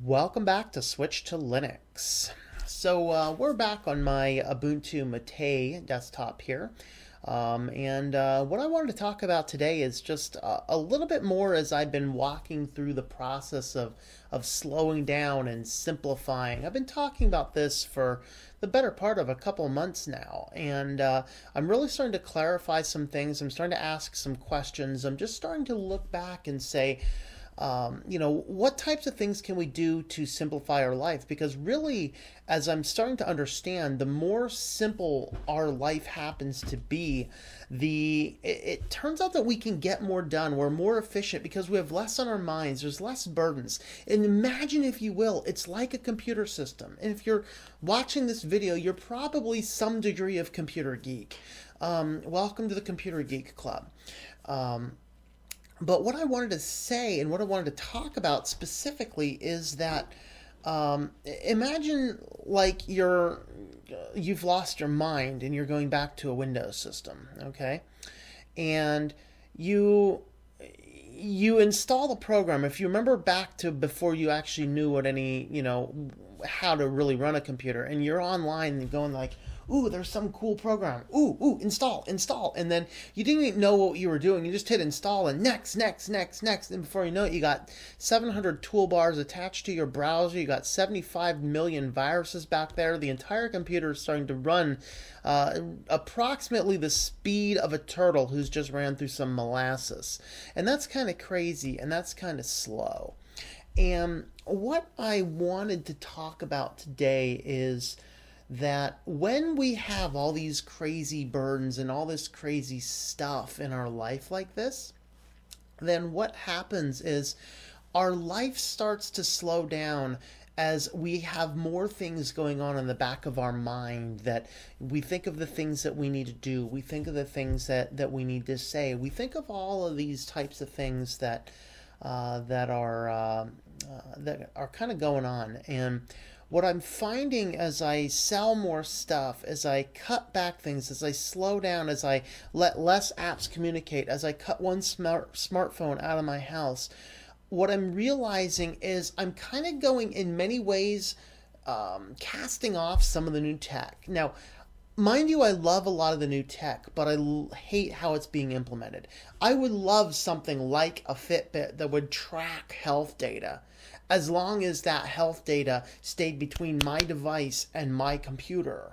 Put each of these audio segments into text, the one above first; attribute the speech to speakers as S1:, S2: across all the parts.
S1: Welcome back to Switch to Linux. So we're back on my Ubuntu Mate desktop here. What I wanted to talk about today is just a little bit more as I've been walking through the process of slowing down and simplifying. I've been talking about this for the better part of a couple months now, and I'm really starting to clarify some things. I'm starting to ask some questions. I'm just starting to look back and say, what types of things can we do to simplify our life? Because really, as I'm starting to understand, the more simple our life happens to be, it turns out that we can get more done. We're more efficient because we have less on our minds. There's less burdens. And imagine, if you will, it's like a computer system. And if you're watching this video, you're probably some degree of computer geek. Welcome to the Computer Geek Club. But what I wanted to say and what I wanted to talk about specifically is that imagine like you've lost your mind and you're going back to a Windows system, okay? And you install the program. If you remember back to before you actually knew what how to really run a computer, and you're online and going like, ooh, there's some cool program. Ooh, install. And then you didn't even know what you were doing. You just hit install and next. And before you know it, you got 700 toolbars attached to your browser. You got 75 million viruses back there. The entire computer is starting to run approximately the speed of a turtle who's just ran through some molasses. And that's kind of crazy, and that's kind of slow. And what I wanted to talk about today is that when we have all these crazy burdens and all this crazy stuff in our life like this, then what happens is our life starts to slow down as we have more things going on in the back of our mind. That we think of the things that we need to do. We think of the things that we need to say. We think of all of these types of things that are kind of going on. And what I'm finding as I sell more stuff, as I cut back things, as I slow down, as I let less apps communicate, as I cut one smartphone out of my house, what I'm realizing is I'm kind of going, in many ways, casting off some of the new tech. Now, mind you, I love a lot of the new tech, but I hate how it's being implemented. I would love something like a Fitbit that would track health data, as long as that health data stayed between my device and my computer.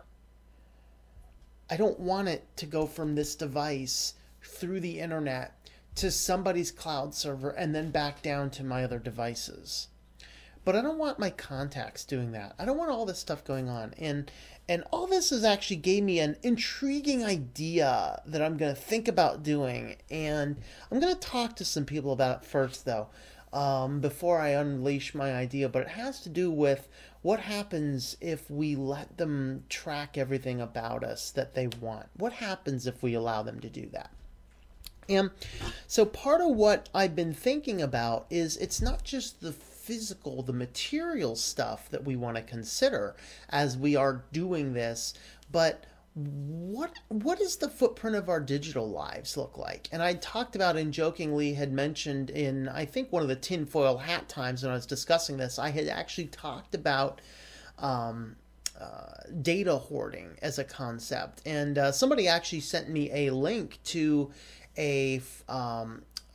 S1: I don't want it to go from this device through the internet to somebody's cloud server and then back down to my other devices. But I don't want my contacts doing that. I don't want all this stuff going on. And all this has actually gave me an intriguing idea that I'm going to think about doing. And I'm going to talk to some people about it first, though, before I unleash my idea. But it has to do with what happens if we let them track everything about us that they want. What happens if we allow them to do that? And so part of what I've been thinking about is it's not just the physical, the material stuff that we want to consider as we are doing this, but what does the footprint of our digital lives look like? And I talked about, and jokingly had mentioned in, I think, one of the tinfoil hat times when I was discussing this, I had actually talked about data hoarding as a concept. And somebody actually sent me a link to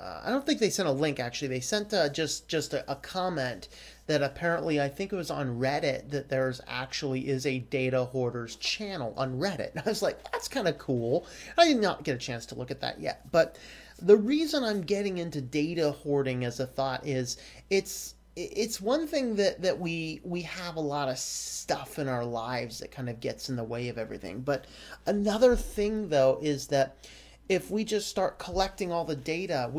S1: I don't think they sent a link, actually. They sent just a comment that apparently, I think it was on Reddit, that there's actually is a data hoarders channel on Reddit. And I was like, that's kind of cool. I did not get a chance to look at that yet. But the reason I'm getting into data hoarding as a thought is it's one thing that we have a lot of stuff in our lives that kind of gets in the way of everything. But another thing, though, is that if we just start collecting all the data,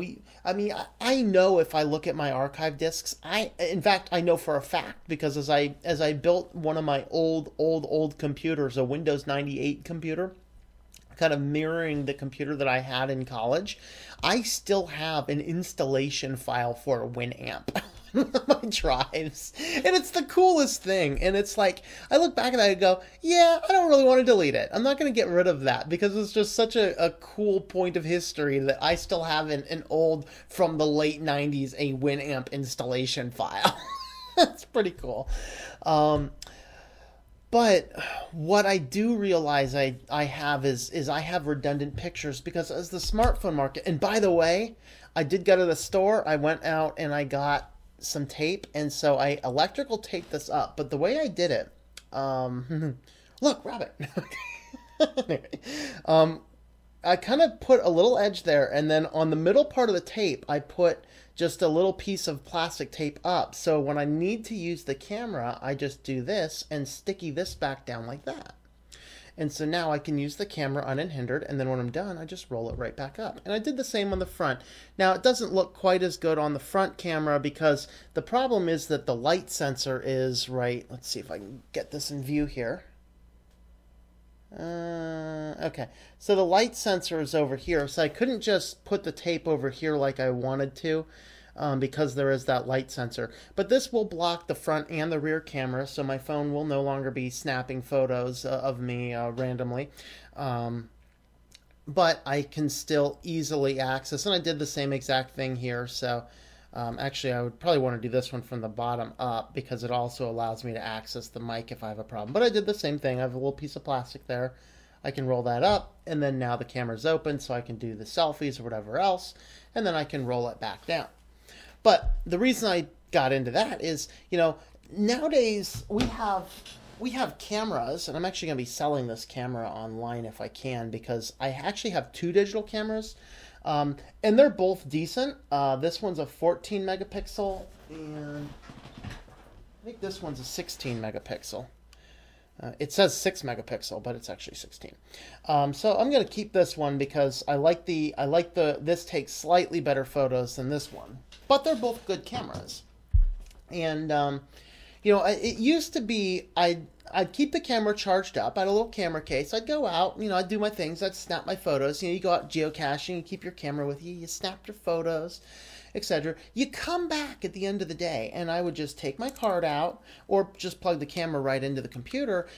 S1: I know if I look at my archive disks, in fact, I know for a fact, because as I built one of my old computers, a Windows 98 computer, kind of mirroring the computer that I had in college, I still have an installation file for a Winamp on my drives. And it's the coolest thing. And it's like, I look back at that and go, yeah, I don't really want to delete it. I'm not going to get rid of that because it's just such a cool point of history that I still have an old, from the late 90s, a Winamp installation file. That's pretty cool. Um, but what I do realize I have is I have redundant pictures because as the smartphone market, and by the way, I did go to the store. I went out and I got some tape, and so I electrical taped this up. But the way I did it, look, rabbit. Anyway, I kind of put a little edge there, and then on the middle part of the tape, I put just a little piece of plastic tape up. So when I need to use the camera, I just do this and sticky this back down like that. And so now I can use the camera unhindered, and then when I'm done, I just roll it right back up. And I did the same on the front. Now, it doesn't look quite as good on the front camera because the problem is that the light sensor is right. Let's see if I can get this in view here. Okay, so the light sensor is over here, so I couldn't just put the tape over here like I wanted to, because there is that light sensor. But this will block the front and the rear camera, so my phone will no longer be snapping photos of me randomly. But I can still easily access, and I did the same exact thing here, so actually I would probably want to do this one from the bottom up because it also allows me to access the mic if I have a problem. But I did the same thing. I have a little piece of plastic there. I can roll that up, and then now the camera's open so I can do the selfies or whatever else, and then I can roll it back down. But the reason I got into that is, you know, nowadays we have cameras, and I'm actually going to be selling this camera online if I can because I actually have two digital cameras, and they're both decent. This one's a 14 megapixel, and I think this one's a 16 megapixel. It says 6 megapixel, but it's actually 16. So I'm going to keep this one because I like this takes slightly better photos than this one. But they're both good cameras. And you know, it used to be I'd keep the camera charged up. I had a little camera case. I'd go out, you know, I'd do my things. I'd snap my photos. You know, you go out geocaching, you keep your camera with you, you snap your photos, etc. You come back at the end of the day, and I would just take my card out or just plug the camera right into the computer,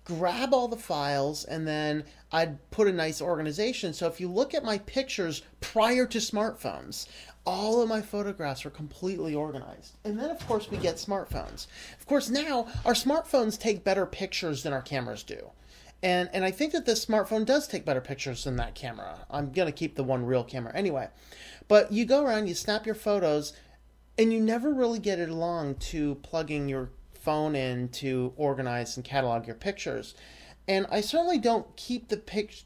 S1: grab all the files, and then I'd put a nice organization. So if you look at my pictures prior to smartphones, all of my photographs are completely organized. And then, of course, we get smartphones. Of course, now our smartphones take better pictures than our cameras do. And I think that this smartphone does take better pictures than that camera. I'm going to keep the one real camera anyway. But you go around, you snap your photos, and you never really get it along to plugging your phone in to organize and catalog your pictures. And I certainly don't keep the pictures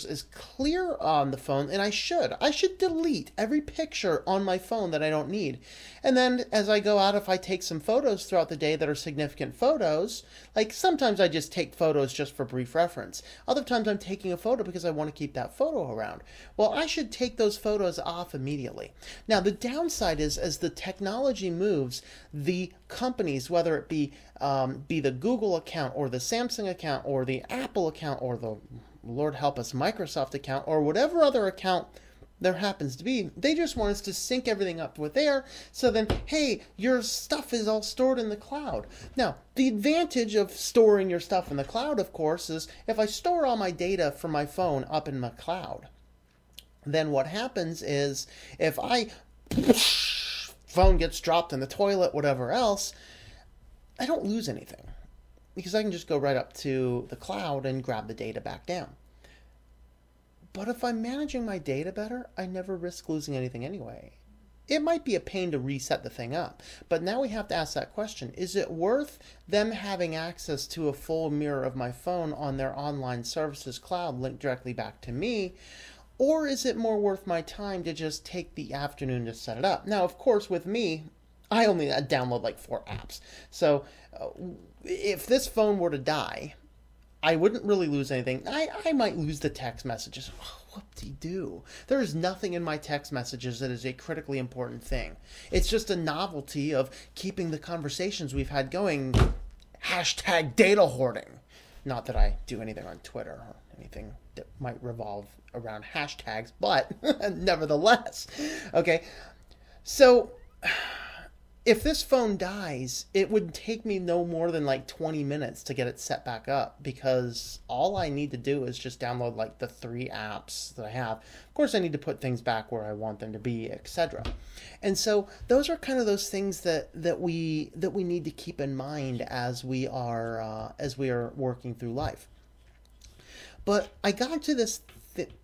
S1: as clear on the phone, and I should delete every picture on my phone that I don't need. And then as I go out, if I take some photos throughout the day that are significant photos, like sometimes I just take photos just for brief reference. Other times I'm taking a photo because I want to keep that photo around. Well, I should take those photos off immediately. Now, the downside is as the technology moves, the companies, whether it be the Google account or the Samsung account or the Apple account or the Lord help us, Microsoft account, or whatever other account there happens to be, they just want us to sync everything up with there, so then, hey, your stuff is all stored in the cloud. Now, the advantage of storing your stuff in the cloud, of course, is if I store all my data from my phone up in my cloud, then what happens is if phone gets dropped in the toilet, whatever else, I don't lose anything, because I can just go right up to the cloud and grab the data back down. But if I'm managing my data better, I never risk losing anything anyway. It might be a pain to reset the thing up, but now we have to ask that question. Is it worth them having access to a full mirror of my phone on their online services cloud linked directly back to me? Or is it more worth my time to just take the afternoon to set it up? Now, of course, with me, I only download like 4 apps. So if this phone were to die, I wouldn't really lose anything. I might lose the text messages. Whoop-de-doo. There is nothing in my text messages that is a critically important thing. It's just a novelty of keeping the conversations we've had going. Hashtag data hoarding. Not that I do anything on Twitter or anything that might revolve around hashtags, but nevertheless. Okay, so if this phone dies, it would take me no more than like 20 minutes to get it set back up, because all I need to do is just download like the 3 apps that I have. Of course, I need to put things back where I want them to be, etc. And so those are kind of those things that we need to keep in mind as we are working through life. But I got to this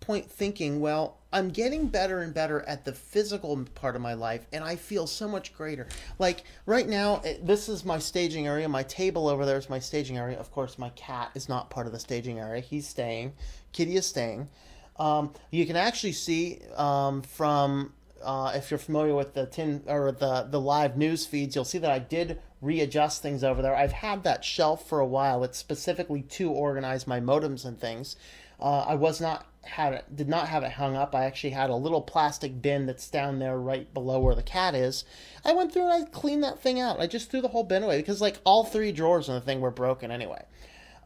S1: point thinking, well, I'm getting better and better at the physical part of my life, and I feel so much greater. Like right now, this is my staging area. My table over there is my staging area. Of course, my cat is not part of the staging area. He's staying. Kitty is staying. You can actually see from if you're familiar with the the live news feeds, you'll see that I did readjust things over there. I've had that shelf for a while. It's specifically to organize my modems and things. I did not have it hung up. I actually had a little plastic bin that's down there right below where the cat is. I went through and I cleaned that thing out. I just threw the whole bin away because like all 3 drawers in the thing were broken anyway.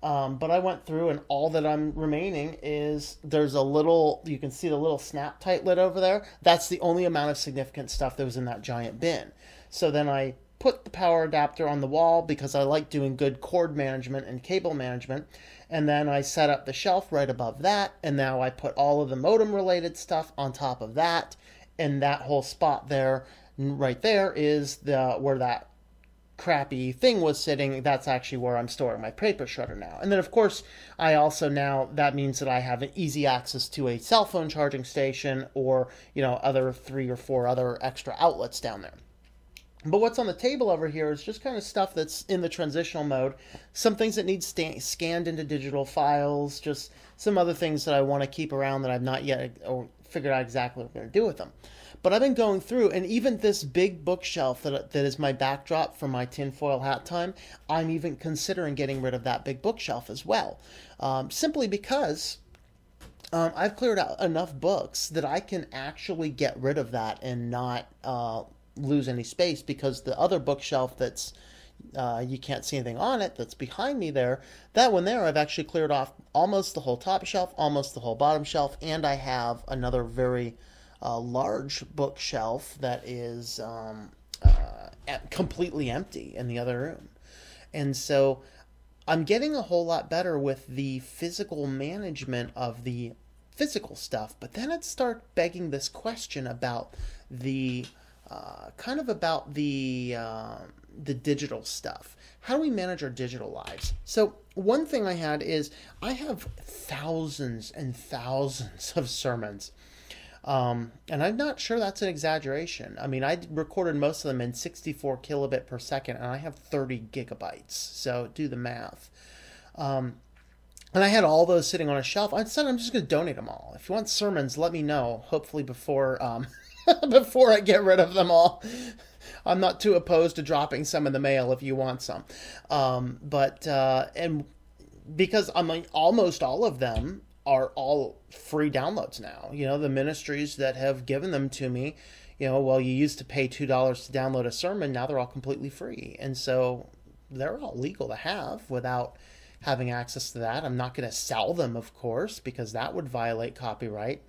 S1: But I went through, and all that I'm remaining is there's you can see the little snap tight lid over there. That's the only amount of significant stuff that was in that giant bin. So then I put the power adapter on the wall because I like doing good cord management and cable management. And then I set up the shelf right above that. And now I put all of the modem related stuff on top of that. And that whole spot there, right there, is where that crappy thing was sitting. That's actually where I'm storing my paper shredder now. And then of course I also now, that means that I have an easy access to a cell phone charging station, or other 3 or 4 other extra outlets down there. But what's on the table over here is just kind of stuff that's in the transitional mode. Some things that need scanned into digital files, just some other things that I want to keep around that I've not yet figured out exactly what I'm going to do with them. But I've been going through, and even this big bookshelf that is my backdrop for my tinfoil hat time, I'm even considering getting rid of that big bookshelf as well. Simply because I've cleared out enough books that I can actually get rid of that and not lose any space, because the other bookshelf that's you can't see anything on it, that's behind me there, that one there I've actually cleared off almost the whole top shelf, almost the whole bottom shelf, and I have another very large bookshelf that is completely empty in the other room. And so I'm getting a whole lot better with the physical management of the physical stuff, but then it starts begging this question about the the digital stuff. How do we manage our digital lives? So one thing I had is I have thousands and thousands of sermons. And I'm not sure that's an exaggeration. I mean, I recorded most of them in 64 kilobit per second, and I have 30 gigabytes. So do the math. And I had all those sitting on a shelf. I said I'm just going to donate them all. If you want sermons, let me know. Hopefully before before I get rid of them all. I'm not too opposed to dropping some in the mail if you want some. And because almost all of them are all free downloads now. The ministries that have given them to me, you used to pay $2 to download a sermon, now they're all completely free. And so they're all legal to have without having access to that. I'm not going to sell them, of course, because that would violate copyright.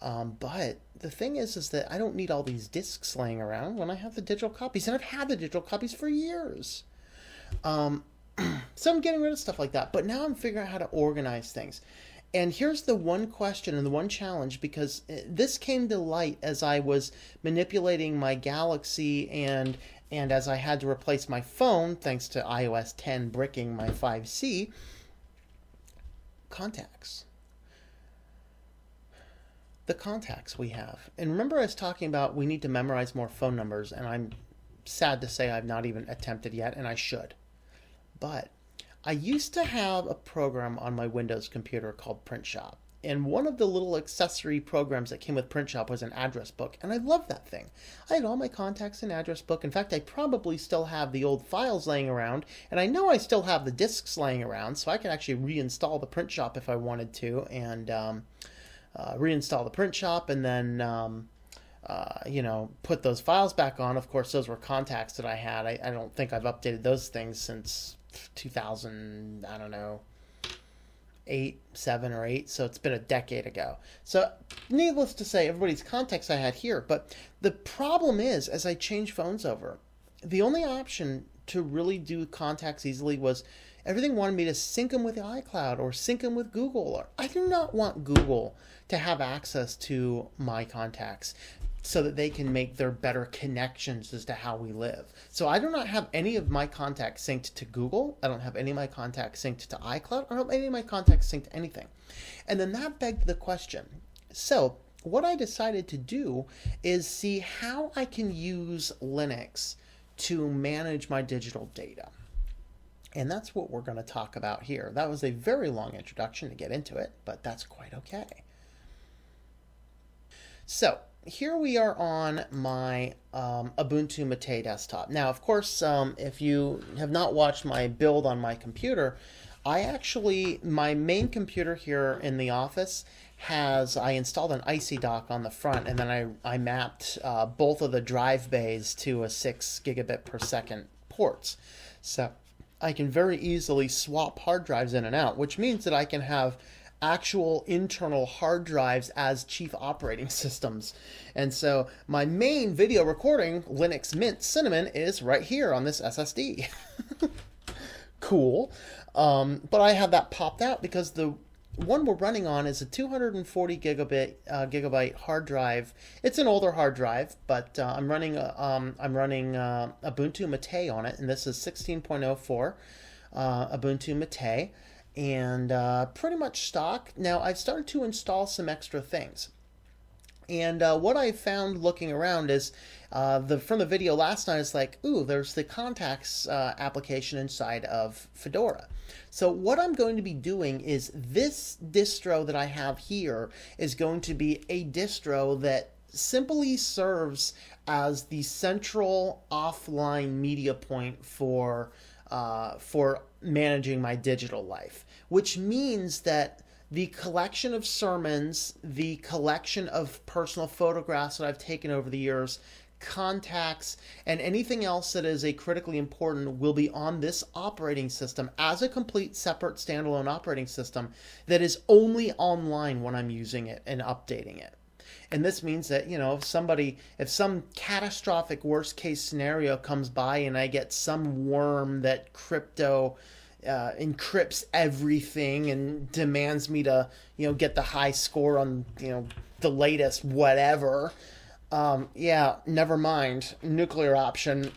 S1: But the thing is that I don't need all these discs laying around when I have the digital copies, and I've had the digital copies for years. So I'm getting rid of stuff like that, but now I'm figuring out how to organize things. And here's the one question and the one challenge, because this came to light as I was manipulating my Galaxy and as I had to replace my phone, thanks to iOS 10 bricking my 5C, contacts. The contacts we have. And remember I was talking about we need to memorize more phone numbers, and I'm sad to say I've not even attempted yet, and I should. But I used to have a program on my Windows computer called Print Shop, and one of the little accessory programs that came with Print Shop was an address book, and I loved that thing. I had all my contacts in address book. In fact, I probably still have the old files laying around, and I know I still have the discs laying around, so I can actually reinstall the Print Shop if I wanted to, and reinstall the Print Shop, and then put those files back on. Of course, those were contacts that I had. I don't think I've updated those things since 2000, I don't know, 7 or 8, so it's been a decade ago. So needless to say, everybody's contacts I had here. But the problem is, as I change phones over, the only option to really do contacts easily was everything wanted me to sync them with iCloud or sync them with Google. Or I do not want Google to have access to my contacts so that they can make their better connections as to how we live. So I do not have any of my contacts synced to Google. I don't have any of my contacts synced to iCloud. I don't have any of my contacts synced to anything. And then that begged the question. So what I decided to do is see how I can use Linux to manage my digital data. And that's what we're going to talk about here. That was a very long introduction to get into it, but that's quite okay. So here we are on my Ubuntu Mate desktop. Now, of course, if you have not watched my build on my computer, my main computer here in the office I installed an icy dock on the front, and then I mapped both of the drive bays to a 6 gigabit per second ports. So I can very easily swap hard drives in and out, which means that I can have actual internal hard drives as chief operating systems. And so my main video recording, Linux Mint Cinnamon, is right here on this SSD. Cool. But I have that popped out because the one we're running on is a 240 gigabyte hard drive. It's an older hard drive, but I'm running Ubuntu Mate on it, and this is 16.04 Ubuntu Mate, and pretty much stock. Now I've started to install some extra things. And what I found looking around is from the video last night is like, ooh, there's the contacts application inside of Fedora. So what I'm going to be doing is this distro that I have here is going to be a distro that simply serves as the central offline media point for managing my digital life, which means that the collection of sermons, the collection of personal photographs that I've taken over the years, contacts, and anything else that is critically important will be on this operating system as a complete separate standalone operating system that is only online when I'm using it and updating it. And this means that, if some catastrophic worst case scenario comes by and I get some worm that encrypts everything and demands me to, get the high score on, the latest whatever. Yeah, never mind. Nuclear option.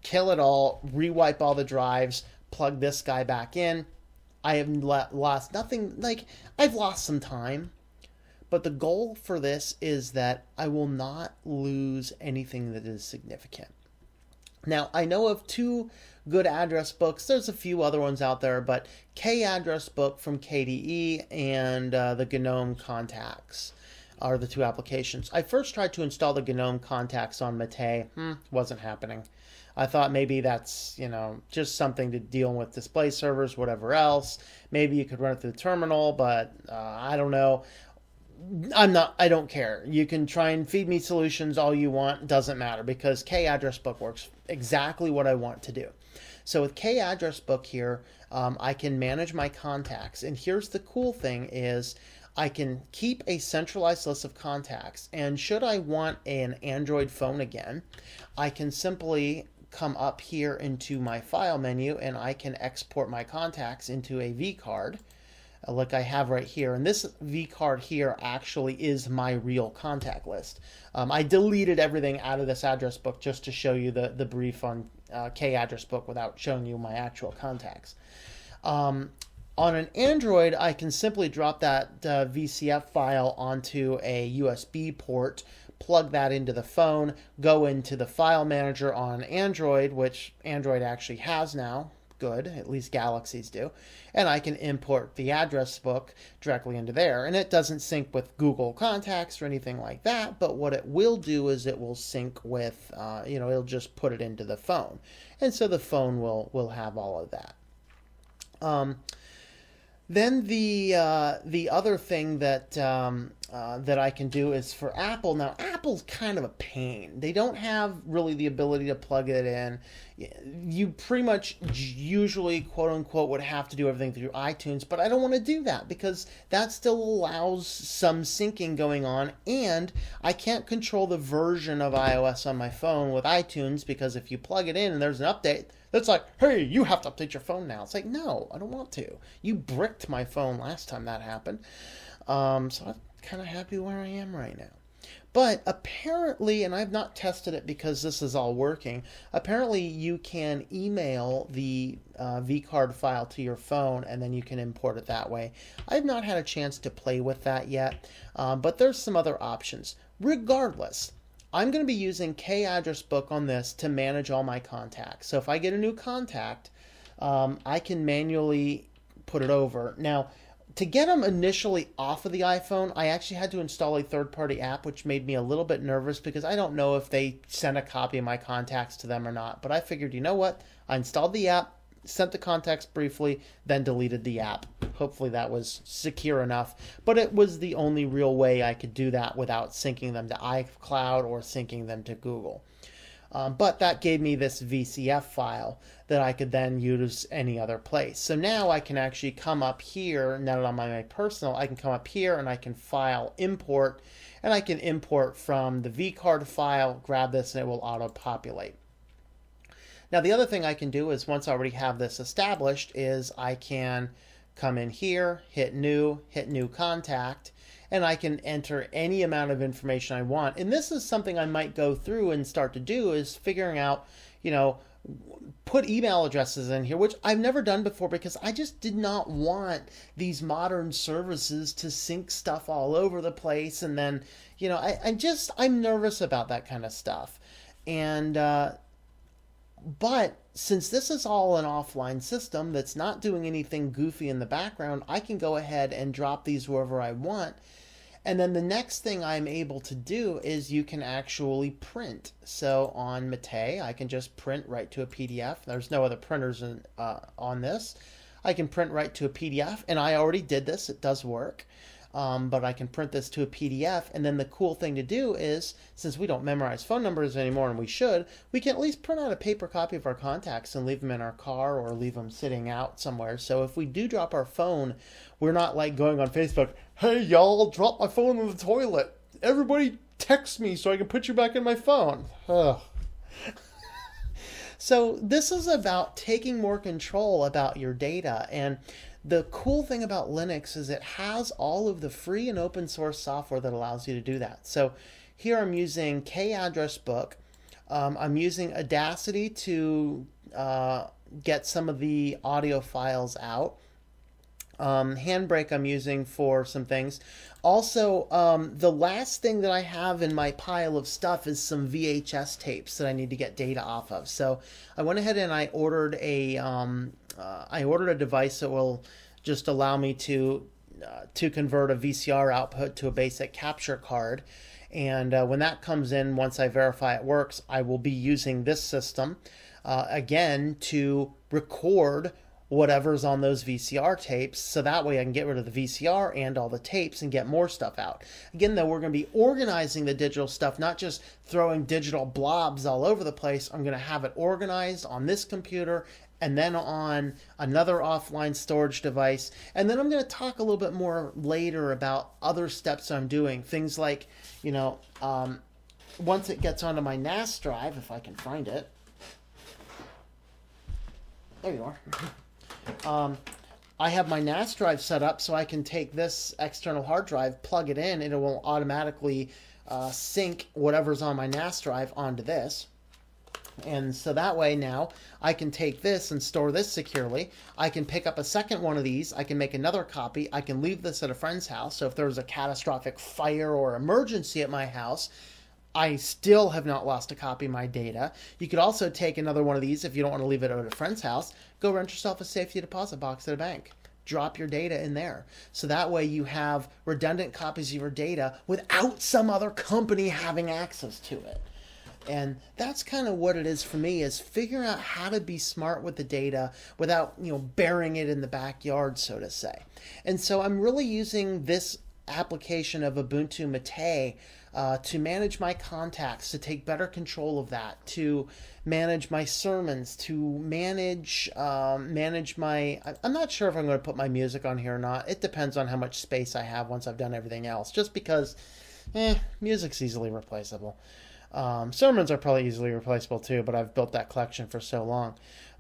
S1: Kill it all. Rewipe all the drives. Plug this guy back in. I have lost nothing. I've lost some time. But the goal for this is that I will not lose anything that is significant. Now, I know of two good address books. There's a few other ones out there, but K address book from KDE and the GNOME contacts are the two applications. I first tried to install the GNOME contacts on Mate. Wasn't happening. I thought maybe that's, just something to deal with display servers, whatever else. Maybe you could run it through the terminal, but I don't know. I don't care. You can try and feed me solutions all you want. Doesn't matter, because K address book works exactly what I want to do. So with K address book here, I can manage my contacts. And here's the cool thing is I can keep a centralized list of contacts. And should I want an Android phone again, I can simply come up here into my file menu and I can export my contacts into a V card. Like I have right here, and this V card here actually is my real contact list. I deleted everything out of this address book just to show you the brief on K address book without showing you my actual contacts. On an Android, I can simply drop that VCF file onto a USB port, plug that into the phone, go into the file manager on Android, which Android actually has now. Good, at least Galaxies do, and I can import the address book directly into there, and it doesn't sync with Google Contacts or anything like that, but what it will do is it will sync with, it'll just put it into the phone, and so the phone will have all of that. Then the other thing that that I can do is for Apple. Now, Apple's kind of a pain. They don't have really the ability to plug it in. You pretty much usually, quote unquote, would have to do everything through iTunes, but I don't want to do that because that still allows some syncing going on, and I can't control the version of iOS on my phone with iTunes because if you plug it in and there's an update, it's like, hey, you have to update your phone now. It's like, no, I don't want to. You bricked my phone last time that happened. So I'm kind of happy where I am right now. But apparently, and I've not tested it because this is all working, apparently you can email the vCard file to your phone and then you can import it that way. I've not had a chance to play with that yet, but there's some other options. Regardless, I'm going to be using K-address book on this to manage all my contacts. So if I get a new contact, I can manually put it over. Now, to get them initially off of the iPhone, I actually had to install a third-party app, which made me a little bit nervous because I don't know if they sent a copy of my contacts to them or not. But I figured, you know what? I installed the app, sent the contacts briefly, then deleted the app. Hopefully that was secure enough. But it was the only real way I could do that without syncing them to iCloud or syncing them to Google. But that gave me this VCF file that I could then use any other place. So now I can actually come up here, now that I'm on my personal, I can come up here and I can file import, and I can import from the vCard file, grab this, and it will auto-populate. Now the other thing I can do is, once I already have this established, is I can come in here, hit new contact, and I can enter any amount of information I want. And this is something I might go through and start to do, is figuring out, you know, put email addresses in here, which I've never done before because I just did not want these modern services to sync stuff all over the place. And then, you know, I'm nervous about that kind of stuff. And, but since this is all an offline system that's not doing anything goofy in the background, I can go ahead and drop these wherever I want. And then the next thing I'm able to do is you can actually print. So on Mate, I can just print right to a PDF. There's no other printers on this. I can print right to a PDF, and I already did this. It does work. But I can print this to a PDF, and then the cool thing to do is, since we don't memorize phone numbers anymore, and we should, we can at least print out a paper copy of our contacts and leave them in our car or leave them sitting out somewhere. So if we do drop our phone, we're not like going on Facebook, hey y'all, drop my phone in the toilet. Everybody text me so I can put you back in my phone. Ugh. So this is about taking more control about your data, and the cool thing about Linux is it has all of the free and open source software that allows you to do that. So here I'm using K-address book. I'm using Audacity to get some of the audio files out. Handbrake I'm using for some things. Also, the last thing that I have in my pile of stuff is some VHS tapes that I need to get data off of. So I went ahead and I ordered a device that will just allow me to convert a VCR output to a basic capture card. And when that comes in, once I verify it works, I will be using this system again to record whatever's on those VCR tapes, so that way I can get rid of the VCR and all the tapes and get more stuff out. Again, though, we're going to be organizing the digital stuff, not just throwing digital blobs all over the place. I'm going to have it organized on this computer and then on another offline storage device. And then I'm going to talk a little bit more later about other steps I'm doing. Things like, you know, once it gets onto my NAS drive, if I can find it. There you are. I have my NAS drive set up so I can take this external hard drive, plug it in, and it will automatically sync whatever's on my NAS drive onto this. And so that way now I can take this and store this securely. I can pick up a second one of these. I can make another copy. I can leave this at a friend's house. So if there's a catastrophic fire or emergency at my house, I still have not lost a copy of my data. You could also take another one of these if you don't want to leave it at a friend's house. Go rent yourself a safety deposit box at a bank. Drop your data in there. So that way you have redundant copies of your data without some other company having access to it. And that's kind of what it is for me, is figuring out how to be smart with the data without, you know, burying it in the backyard, so to say. And so I'm really using this application of Ubuntu Mate to manage my contacts, to take better control of that, to manage my sermons, to manage my. I'm not sure if I'm going to put my music on here or not. It depends on how much space I have once I've done everything else. Just because, music's easily replaceable. Sermons are probably easily replaceable too, but I've built that collection for so long.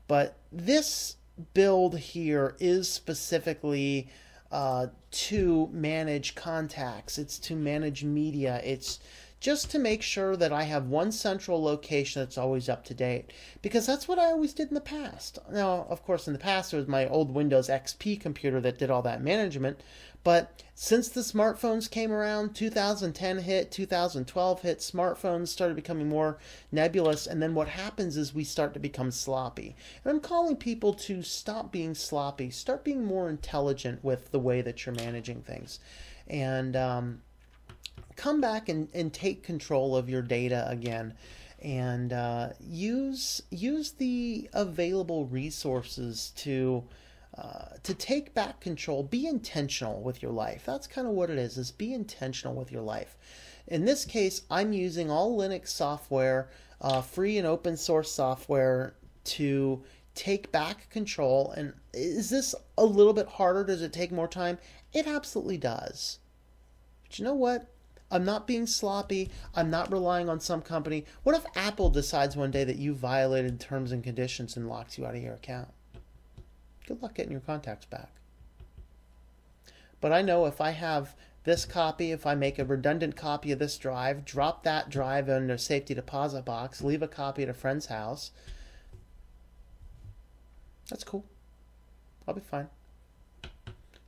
S1: But this build here is specifically to manage contacts. It's to manage media. It's just to make sure that I have one central location that's always up to date, because that's what I always did in the past. Now, of course, in the past, it was my old Windows XP computer that did all that management, but since the smartphones came around, 2010 hit, 2012 hit, smartphones started becoming more nebulous, and then what happens is we start to become sloppy. And I'm calling people to stop being sloppy, start being more intelligent with the way that you're managing things, and come back and take control of your data again, and use the available resources to take back control. Be intentional with your life. That's kind of what it is be intentional with your life. In this case, I'm using all Linux software, free and open source software, to take back control. And is this a little bit harder? Does it take more time? It absolutely does. But you know what? I'm not being sloppy. I'm not relying on some company. What if Apple decides one day that you violated terms and conditions and locks you out of your account? Good luck getting your contacts back. But I know if I have this copy, if I make a redundant copy of this drive, drop that drive in a safety deposit box, leave a copy at a friend's house, that's cool. I'll be fine.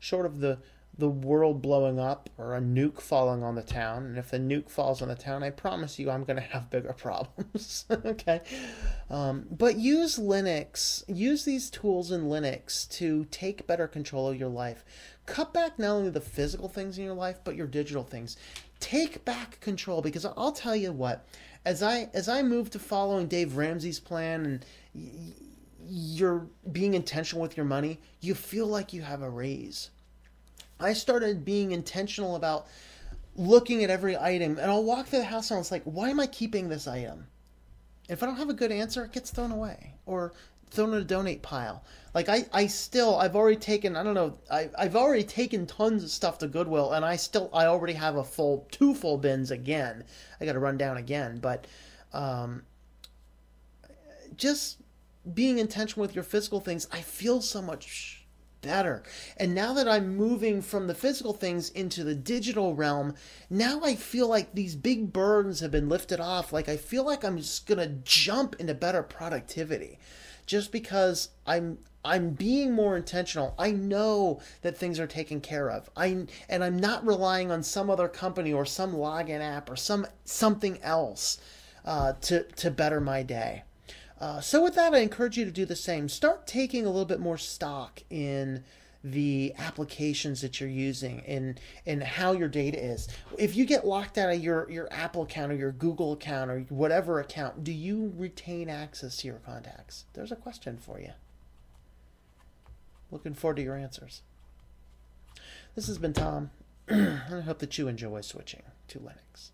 S1: Short of the world blowing up or a nuke falling on the town. And if the nuke falls on the town, I promise you I'm going to have bigger problems. Okay? But use Linux. Use these tools in Linux to take better control of your life. Cut back not only the physical things in your life, but your digital things. Take back control, because I'll tell you what, as I move to following Dave Ramsey's plan, and you're being intentional with your money, you feel like you have a raise. I started being intentional about looking at every item, and I'll walk through the house and it's like, why am I keeping this item? If I don't have a good answer, it gets thrown away or thrown in a donate pile. Like I've already taken, I've already taken tons of stuff to Goodwill, and I already have two full bins again. I got to run down again, but just being intentional with your physical things, I feel so much better. And now that I'm moving from the physical things into the digital realm, now I feel like these big burdens have been lifted off. Like I feel like I'm just gonna jump into better productivity, just because I'm being more intentional. I know that things are taken care of. I'm not relying on some other company or some login app or something else to better my day. So with that, I encourage you to do the same. Start taking a little bit more stock in the applications that you're using and how your data is. If you get locked out of your Apple account or your Google account or whatever account, do you retain access to your contacts? There's a question for you. Looking forward to your answers. This has been Tom, and I hope that you enjoy switching to Linux.